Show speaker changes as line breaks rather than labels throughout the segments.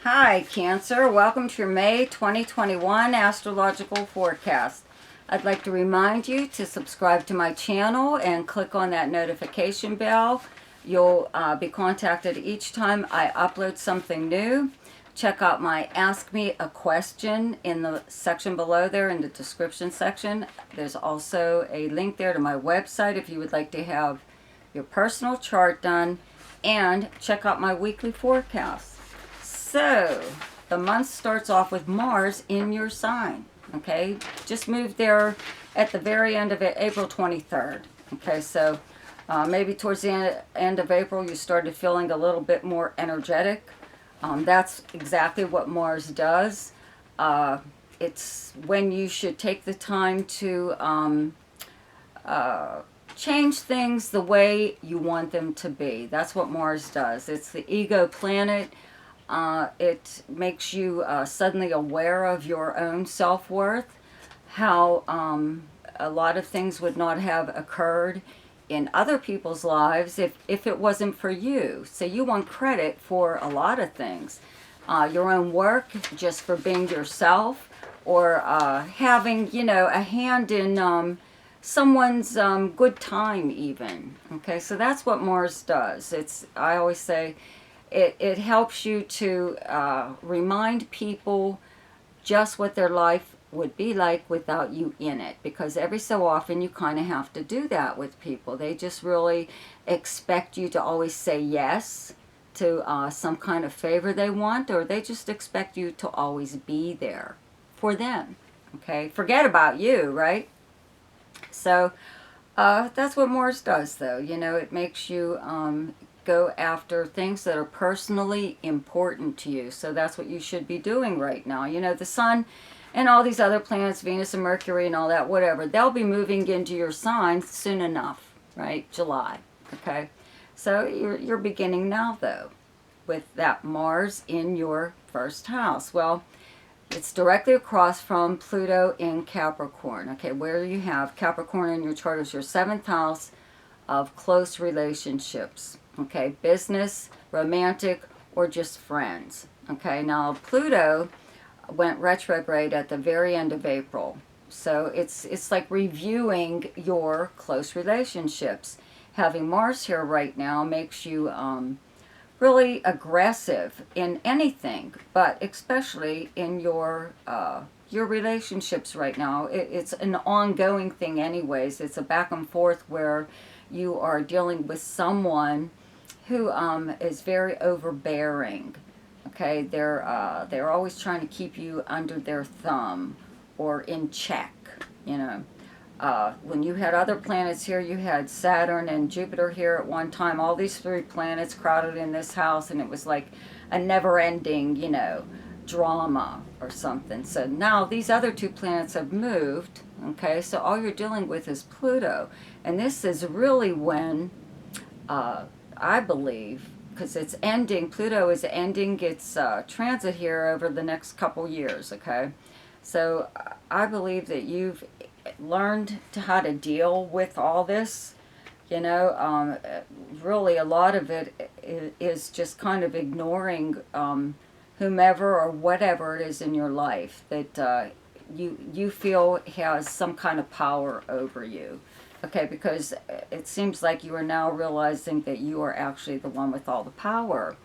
Hi, Cancer. Welcome to your May 2021 Astrological Forecast. I'd like to remind you to subscribe to my channel and click on that notification bell. You'll be contacted each time I upload something new. Check out my Ask Me a Question in the section below there in the description section. There's also a link there to my website if you would like to have your personal chart done, and check out my weekly forecast. So, the month starts off with Mars in your sign, okay? Just moved there at the very end of it, April 23rd, okay? So, maybe towards the end of April, you started feeling a little bit more energetic. That's exactly what Mars does. It's when you should take the time to change things the way you want them to be. That's what Mars does. It's the ego planet. It makes you suddenly aware of your own self-worth, how a lot of things would not have occurred in other people's lives if it wasn't for you. So you want credit for a lot of things. Your own work, just for being yourself, or having, a hand in someone's good time even. Okay, so that's what Mars does. I always say, it helps you to remind people just what their life would be like without you in it. Because every so often you kind of have to do that with people. They just really expect you to always say yes to some kind of favor they want, or they just expect you to always be there for them. Okay, forget about you, right? So that's what Mars does, though. It makes you go after things that are personally important to you. So that's what you should be doing right now. The sun and all these other planets, Venus and Mercury and all that, whatever, they'll be moving into your sign soon enough, right? July, okay? So you're beginning now, though, with that Mars in your first house. Well, it's directly across from Pluto in Capricorn, okay? Where you have Capricorn in your chart is your 7th house of close relationships. Okay, business, romantic, or just friends. Okay, now Pluto went retrograde at the very end of April. So it's like reviewing your close relationships. Having Mars here right now makes you really aggressive in anything, but especially in your relationships right now. It's an ongoing thing anyways. It's a back and forth where you are dealing with someone who is very overbearing. Okay, they're always trying to keep you under their thumb or in check. When you had other planets here, you had Saturn and Jupiter here at one time. All these 3 planets crowded in this house, and it was like a never-ending, drama or something. So now these other 2 planets have moved. Okay, so all you're dealing with is Pluto, and this is really when I believe, because it's ending, Pluto is ending its transit here over the next couple years, okay? So I believe that you've learned how to deal with all this. Really a lot of it is just kind of ignoring whomever or whatever it is in your life that you feel has some kind of power over you. Okay, because it seems like you are now realizing that you are actually the one with all the power.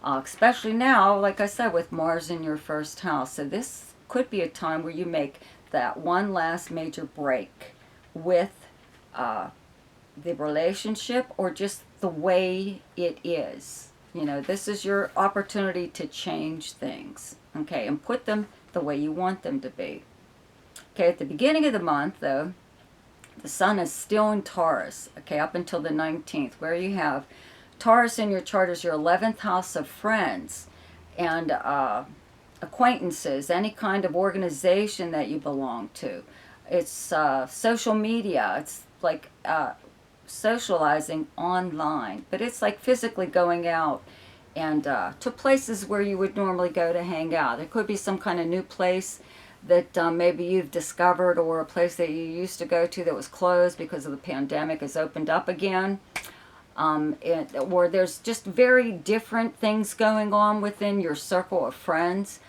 Especially now, like I said, with Mars in your first house. So this could be a time where you make that one last major break with the relationship, or just the way it is. This is your opportunity to change things, okay, and put them the way you want them to be. Okay, at the beginning of the month, though, the sun is still in Taurus, okay, up until the 19th, where you have Taurus in your chart is your 11th house of friends and acquaintances, any kind of organization that you belong to. It's social media. It's like socializing online, but it's like physically going out and to places where you would normally go to hang out. It could be some kind of new place that maybe you've discovered, or a place that you used to go to that was closed because of the pandemic has opened up again. or there's just very different things going on within your circle of friends.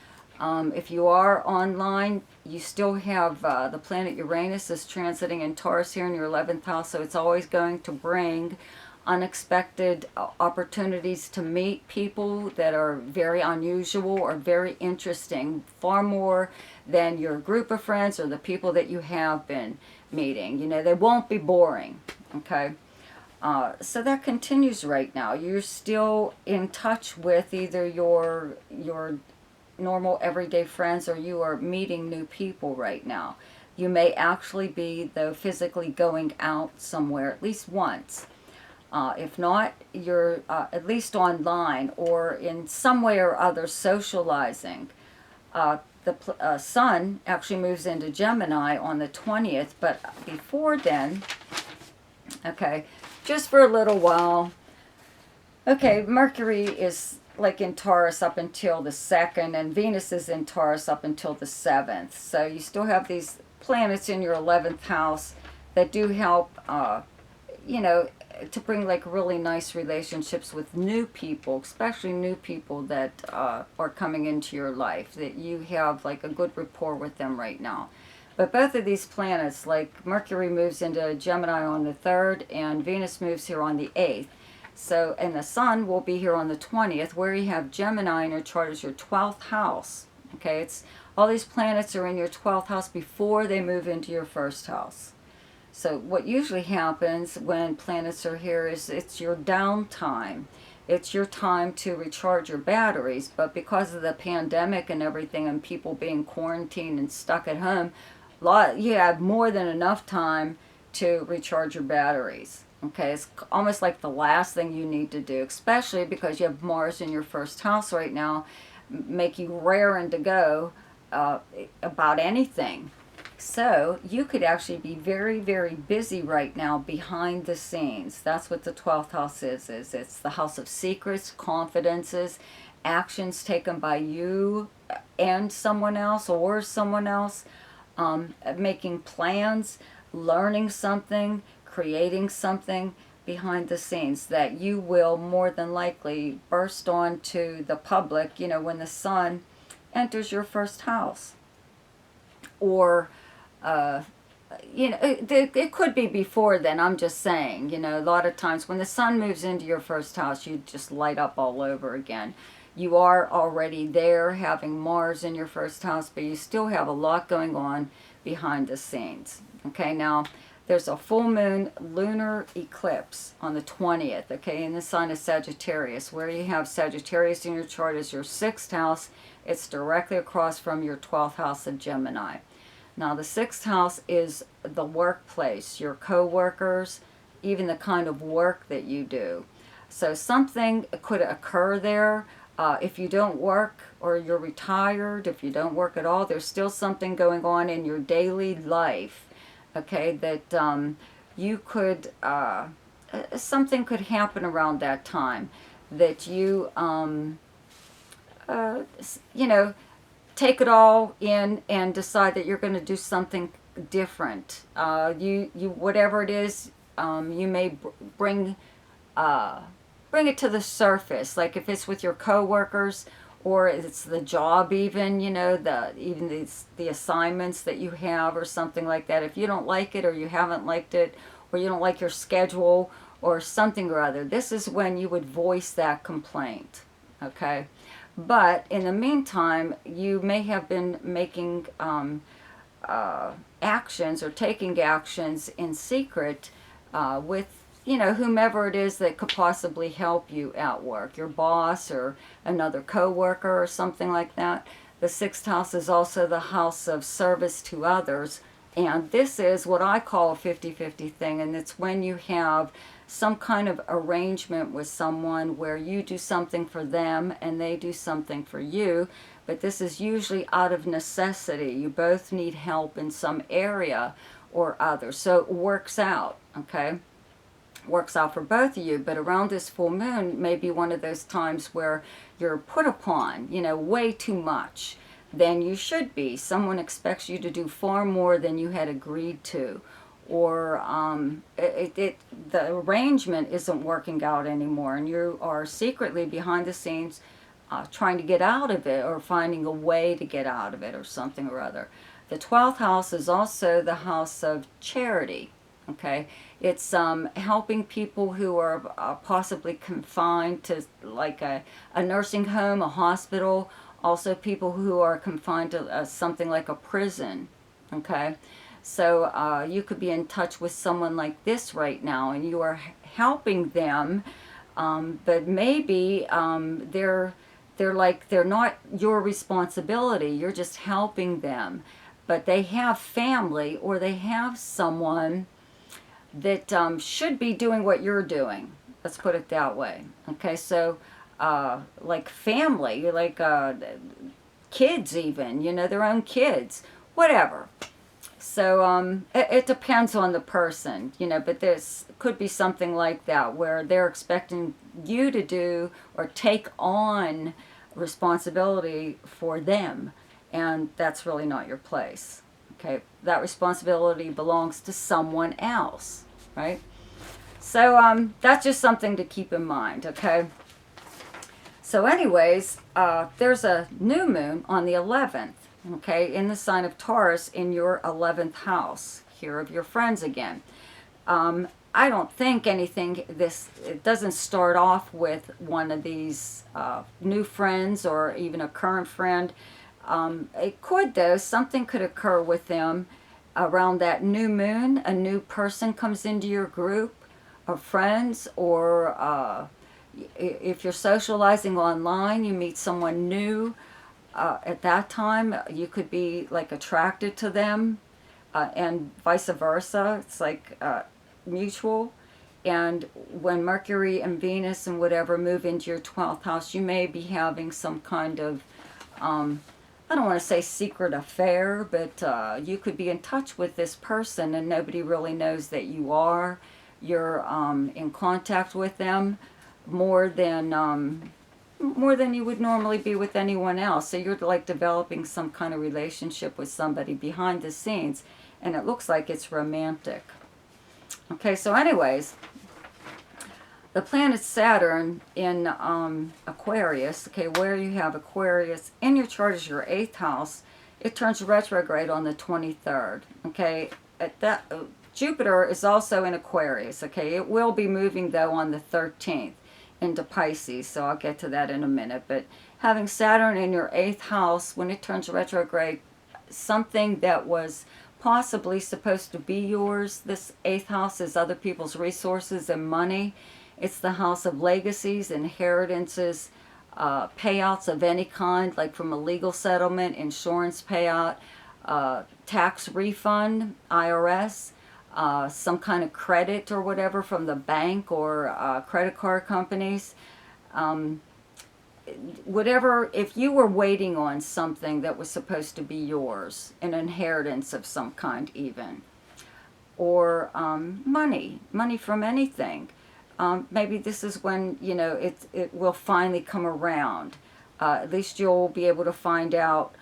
If you are online, you still have the planet Uranus is transiting in Taurus here in your 11th house, so it's always going to bring unexpected opportunities to meet people that are very unusual or very interesting, far more than your group of friends or the people that you have been meeting. You know, they won't be boring, okay? So that continues right now. You're still in touch with either your normal everyday friends, or you are meeting new people right now. You may actually be, though, physically going out somewhere at least once. If not, you're at least online or in some way or other socializing. The sun actually moves into Gemini on the 20th, but before then, okay, just for a little while, okay, Mercury is like in Taurus up until the 2nd, and Venus is in Taurus up until the 7th. So you still have these planets in your 11th house that do help, you know, to bring like really nice relationships with new people, especially new people that are coming into your life, that you have like a good rapport with them right now. But both of these planets, like Mercury moves into Gemini on the 3rd and Venus moves here on the 8th. So, and the Sun will be here on the 20th, where you have Gemini in your chart as your 12th house. Okay, it's all these planets are in your 12th house before they move into your 1st house. So what usually happens when planets are here is it's your downtime. It's your time to recharge your batteries. But because of the pandemic and everything and people being quarantined and stuck at home, you have more than enough time to recharge your batteries. Okay, it's almost like the last thing you need to do, especially because you have Mars in your 1st house right now, make you raring to go about anything. So you could actually be very, very busy right now behind the scenes. That's what the 12th house is. It's the house of secrets, confidences, actions taken by you and someone else or someone else, making plans, learning something, creating something behind the scenes that you will more than likely burst onto the public, you know, when the sun enters your 1st house. Or you know, it could be before then. I'm just saying, you know, a lot of times when the sun moves into your 1st house, you just light up all over again. You are already there having Mars in your 1st house, but you still have a lot going on behind the scenes. Okay, now there's a full moon lunar eclipse on the 20th, okay, and the sign is Sagittarius. Where you have Sagittarius in your chart as your 6th house, it's directly across from your 12th house of Gemini. Now, the 6th house is the workplace, your co-workers, even the kind of work that you do. So something could occur there. If you don't work or you're retired, if you don't work at all, there's still something going on in your daily life, okay, that you could, something could happen around that time that you, you know, take it all in and decide that you're going to do something different. You whatever it is, you may bring it to the surface. Like if it's with your coworkers or it's the job, even, you know, the assignments that you have or something like that. If you don't like it or you haven't liked it or you don't like your schedule or something or other, this is when you would voice that complaint. Okay. But in the meantime, you may have been making actions or taking actions in secret with, you know, whomever it is that could possibly help you at work, your boss or another coworker or something like that. The 6th house is also the house of service to others. And this is what I call a 50-50 thing, and it's when you have some kind of arrangement with someone where you do something for them and they do something for you, but this is usually out of necessity. You both need help in some area or other. So it works out, okay? Works out for both of you, but around this full moon may be one of those times where you're put upon, you know, way too much than you should be. Someone expects you to do far more than you had agreed to. or the arrangement isn't working out anymore, and you are secretly behind the scenes trying to get out of it, or finding a way to get out of it, or something or other. The 12th house is also the house of charity. Okay, it's helping people who are possibly confined to like a nursing home, a hospital, also people who are confined to something like a prison. Okay, so you could be in touch with someone like this right now, and you are helping them, but maybe they're not your responsibility. You're just helping them, but they have family, or they have someone that should be doing what you're doing. Let's put it that way. Okay, so like family, like kids, even, their own kids, whatever. So it depends on the person, but this could be something like that, where they're expecting you to do or take on responsibility for them, and that's really not your place. Okay, that responsibility belongs to someone else, right? So that's just something to keep in mind, okay? So anyways, there's a new moon on the 11th, okay, in the sign of Taurus, in your 11th house. Here of your friends again. I don't think it doesn't start off with one of these new friends, or even a current friend. It could, though. Something could occur with them around that new moon. A new person comes into your group of friends, or if you're socializing online, you meet someone new. At that time, you could be like attracted to them, and vice versa. It's like mutual. And when Mercury and Venus and whatever move into your 12th house, you may be having some kind of I don't want to say secret affair, but you could be in touch with this person and nobody really knows that you are. You're in contact with them more than you would normally be with anyone else. So you're like developing some kind of relationship with somebody behind the scenes, and it looks like it's romantic. Okay, so anyways, the planet Saturn in Aquarius, okay, where you have Aquarius in your chart is your 8th house. It turns retrograde on the 23rd, okay? At that, Jupiter is also in Aquarius, okay? It will be moving, though, on the 13th into Pisces, so I'll get to that in a minute. But having Saturn in your 8th house, when it turns retrograde, something that was possibly supposed to be yours, this 8th house is other people's resources and money. It's the house of legacies, inheritances, payouts of any kind, like from a legal settlement, insurance payout, tax refund, IRS, some kind of credit or whatever from the bank or credit card companies. Whatever, if you were waiting on something that was supposed to be yours, an inheritance of some kind even, or money from anything. Maybe this is when, it will finally come around. At least you'll be able to find out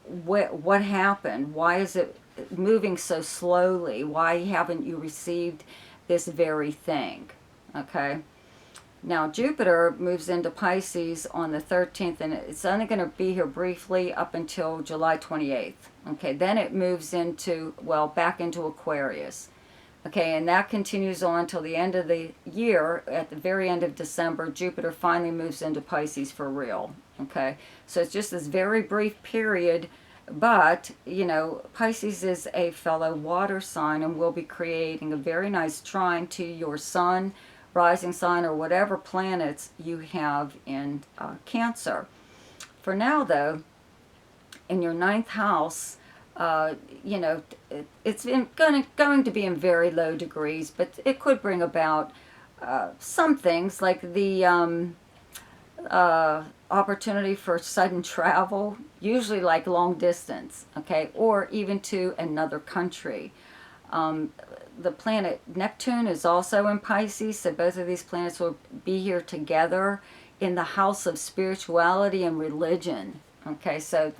what happened. Why is it moving so slowly? Why haven't you received this very thing? Okay. Now, Jupiter moves into Pisces on the 13th, and it's only going to be here briefly up until July 28th. Okay, then it moves into, back into Aquarius. Okay, and that continues on till the end of the year. At the very end of December, Jupiter finally moves into Pisces for real. Okay, so it's just this very brief period, but, Pisces is a fellow water sign and will be creating a very nice trine to your sun, rising sign, or whatever planets you have in Cancer. For now, though, in your 9th house, it's going to be in very low degrees, but it could bring about some things like the opportunity for sudden travel, usually like long distance, okay, or even to another country. The planet Neptune is also in Pisces, so both of these planets will be here together in the house of spirituality and religion. Okay, so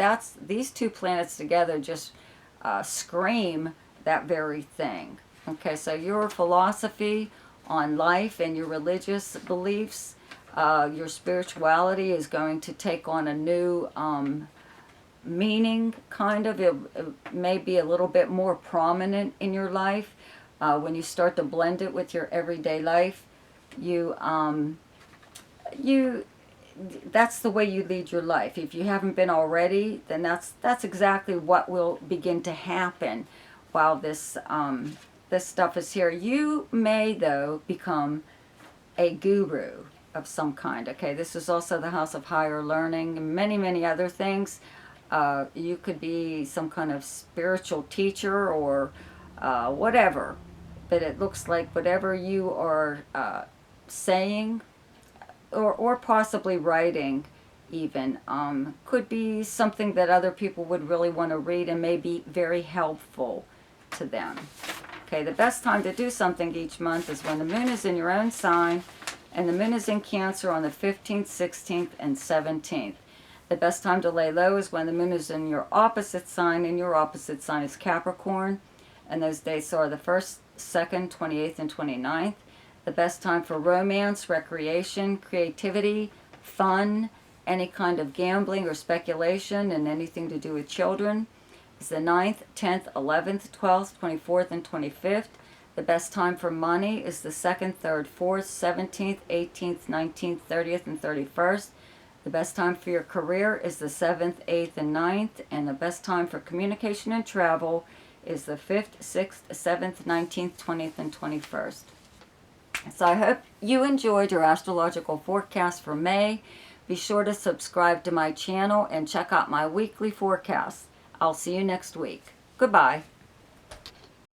these two planets together just scream that very thing. Okay, so your philosophy on life and your religious beliefs, your spirituality is going to take on a new meaning, kind of. It may be a little bit more prominent in your life. When you start to blend it with your everyday life, you that's the way you lead your life. If you haven't been already, then that's exactly what will begin to happen while this stuff is here. You may, though, become a guru of some kind. Okay, this is also the house of higher learning and many, many other things. You could be some kind of spiritual teacher or whatever. But it looks like whatever you are saying or possibly writing even could be something that other people would really want to read and may be very helpful to them. Okay, the best time to do something each month is when the moon is in your own sign and the moon is in Cancer on the 15th, 16th, and 17th. The best time to lay low is when the moon is in your opposite sign, and your opposite sign is Capricorn. And those dates are the 1st, 2nd, 28th, and 29th. The best time for romance, recreation, creativity, fun, any kind of gambling or speculation, and anything to do with children is the 9th, 10th, 11th, 12th, 24th, and 25th. The best time for money is the 2nd, 3rd, 4th, 17th, 18th, 19th, 30th, and 31st. The best time for your career is the 7th, 8th, and 9th. And the best time for communication and travel is the 5th, 6th, 7th, 19th, 20th, and 21st. So I hope you enjoyed your astrological forecast for May. Be sure to subscribe to my channel and check out my weekly forecast. I'll see you next week. Goodbye.